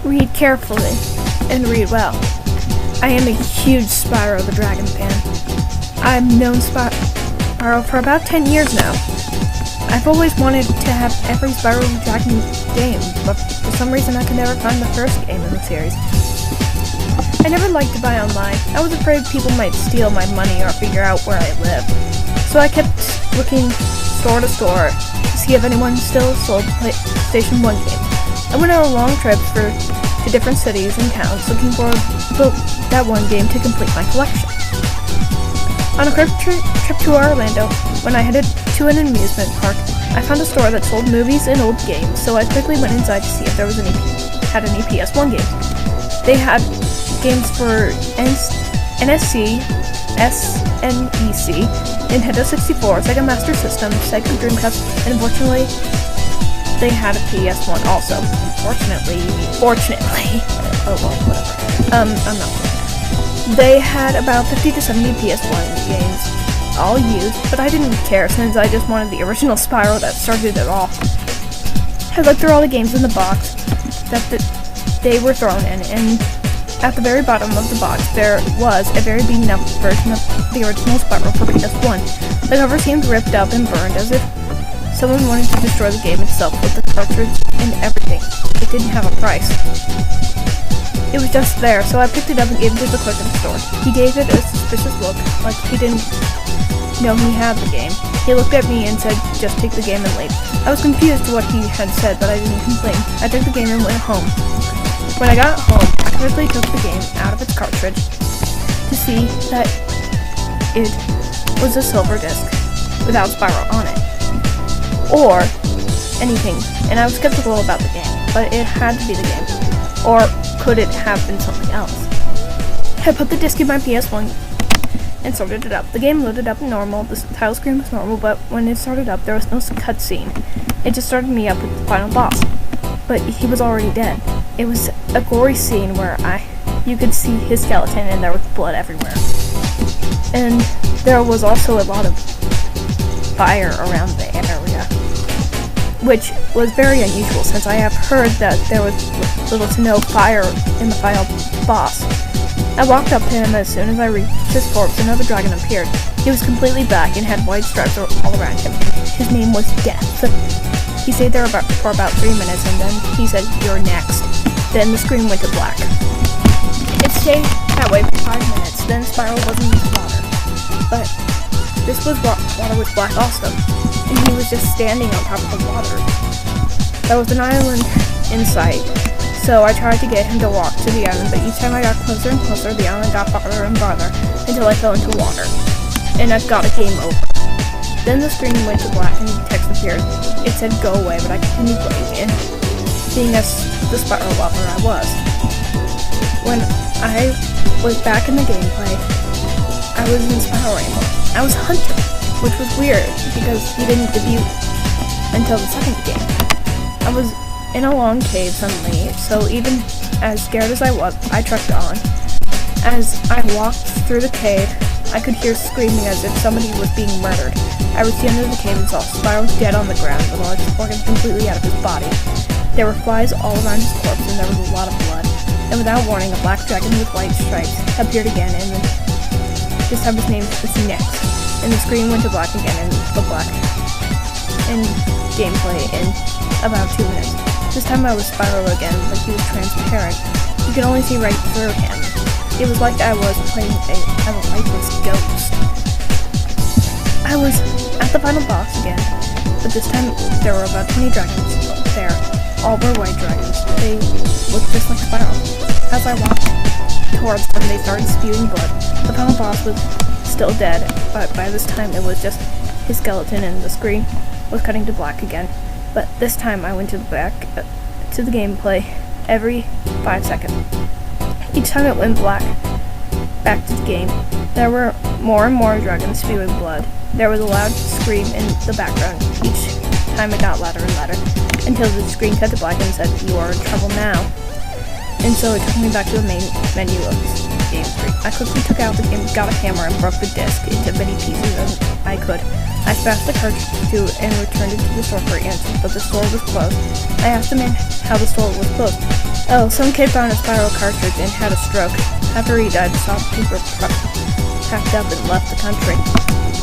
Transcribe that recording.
Read carefully, and read well. I am a huge Spyro the Dragon fan. I've known Spyro for about 10 years now. I've always wanted to have every Spyro the Dragon game, but for some reason I could never find the first game in the series. I never liked to buy online. I was afraid people might steal my money or figure out where I live. So I kept looking store to store to see if anyone still sold PlayStation 1 games. I went on long trips to different cities and towns looking for that one game to complete my collection. On a quick trip to Orlando, when I headed to an amusement park, I found a store that sold movies and old games, so I quickly went inside to see if there was any PS1 games. They had games for NSC, SNEC, Nintendo 64, Sega Master System, Sega Dreamcast, and unfortunately, they had a PS1 also. Fortunately, oh well, whatever. I'm not sure. They had about 50 to 70 PS1 games, all used, but I didn't care since I just wanted the original Spyro that started it all. I looked through all the games in the box that they were thrown in, and at the very bottom of the box, there was a very beaten up version of the original Spyro for PS1. The cover seemed ripped up and burned as if someone wanted to destroy the game itself with the cartridge and everything. It didn't have a price. It was just there, so I picked it up and gave it to the clerk in the store. He gave it a suspicious look, like he didn't know he had the game. He looked at me and said, "Just take the game and leave." I was confused to what he had said, but I didn't complain. I took the game and went home. When I got home, I quickly took the game out of its cartridge to see that it was a silver disc without Spyro on it, or anything, and I was skeptical about the game, but it had to be the game, or could it have been something else? I put the disc in my PS1 and started it up. The game loaded up normal, the title screen was normal, but when it started up, there was no cutscene. It just started me up with the final boss, but he was already dead. It was a gory scene where you could see his skeleton and there was blood everywhere. And there was also a lot of fire around the area, which was very unusual since I have heard that there was little to no fire in the final boss. I walked up to him as soon as I reached his corpse. Another dragon appeared. He was completely black and had white stripes all around him. His name was Death. He stayed there for about 3 minutes and then he said, "You're next." Then the screen went to black. It stayed that way for 5 minutes, then Spyro wasn't in the water. But this water was black also, and he was just standing on top of the water. There was an island in sight, so I tried to get him to walk to the island, but each time I got closer and closer, the island got farther and farther, until I fell into water, and I got a game over. Then the screen went to black and text appeared. It said "Go away," but I continued playing, and being as the Spyro lover I was. When I was back in the gameplay, I wasn't Spyro anymore. I was Hunter, which was weird because he didn't debut until the second game. I was in a long cave suddenly, so even as scared as I was, I trekked on. As I walked through the cave, I could hear screaming as if somebody was being murdered. I reached the end of the cave and saw Spyro dead on the ground with all his organs completely out of his body. There were flies all around his corpse and there was a lot of blood. And without warning, a black dragon with white stripes appeared again, and this time his name was Nyx. And the screen went to black again and the black in gameplay in about 2 minutes. This time I was Spyro again, but he was transparent. You could only see right through him. It was like I was playing a lifeless ghost. I was at the final boss again, but this time there were about 20 dragons there. All were white dragons. They looked just like Spyro. As I walked towards them, they started spewing blood. The final boss was still dead, but by this time it was just his skeleton and the screen was cutting to black again. But this time I went to the gameplay every 5 seconds. Each time it went black, back to the game. There were more and more dragons spewing blood. There was a loud scream in the background. Each time it got louder and louder, until the screen cut to black and said, "You are in trouble now." And so it took me back to the main menu of the game screen. I quickly took out the game, got a hammer, and broke the disc into many pieces as I could. I smashed the cartridge too and returned it to the store for answers, but the store was closed. I asked the man how the store was closed. Oh, some kid found a Spyro cartridge and had a stroke. After he died, the shopkeeper packed up and left the country.